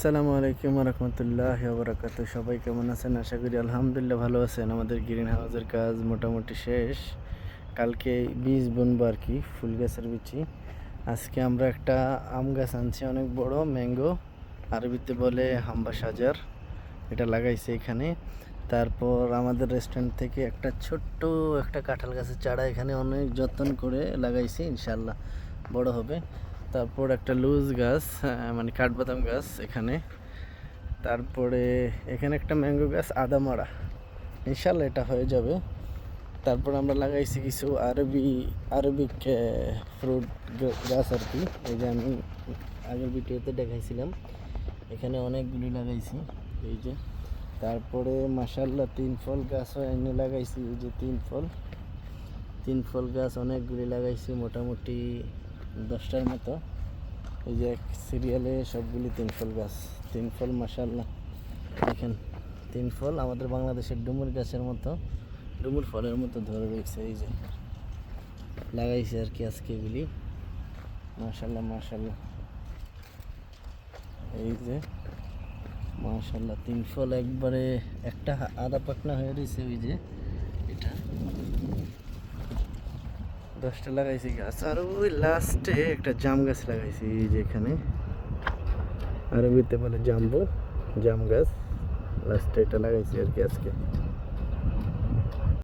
আসসালামু আলাইকুম রহমতুল্লাহ বারাকাতু। সবাই কেমন আছেন? আশা করি আলহামদুলিল্লাহ ভালো আছেন। আমাদের গ্রিন হাউসের কাজ মোটামুটি শেষ। কালকে বীজ বুনবো আর কি, ফুল গাছের বিচি। আজকে আমরা একটা আম গাছ আনছি, অনেক বড় ম্যাঙ্গো, আরবিতে বলে হাম্বা সাজার। এটা লাগাইছে এখানে। তারপর আমাদের রেস্টুরেন্ট থেকে একটা কাঁঠাল গাছের চারা এখানে অনেক যত্ন করে লাগাইছি, ইনশাল্লাহ বড় হবে। তারপর একটা লুজ গাছ, মানে কাঠবাদাম গাছ এখানে। তারপরে এখানে একটা ম্যাঙ্গো গাছ আদামারা, ইনশাল্লাহ এটা হয়ে যাবে। তারপর আমরা লাগাইছি কিছু আরবিক ফ্রুট গাছ আর কি। এই যে আমি আগের ভিডিওতে দেখাইছিলাম, এখানে অনেকগুলি লাগাইছি এই যে। তারপরে মাশাআল্লাহ 3 ফল গাছও এনে লাগাইছি, এই যে 3 ফল গাছ অনেকগুলি লাগাইছি, মোটামুটি 10টার মতো। এই যে এক সিরিয়ালে সবগুলি 3 ফল গাছ, 3 ফল মাশাআল্লাহ। দেখেন 3 ফল আমাদের বাংলাদেশের ডুমুর গাছের মতো, ডুমুর ফলের মতো ধরে রয়েছে। এই যে লাগাইছে আর কি আজকে এগুলি, মাশাআল্লাহ মাশাআল্লাহ। এই যে মাশাআল্লাহ 3 ফল একবারে, একটা আধা পাকনা হয়ে রয়েছে। ওই যে এটা 10টা লাগাইছি গাছ। আর ওই লাস্টে একটা জাম গাছ লাগাইছি, এই যে এখানে আরবিতে বলে জাম্বো, জাম গাছ। লাস্টে এটা লাগাইছি আর কি আজকে।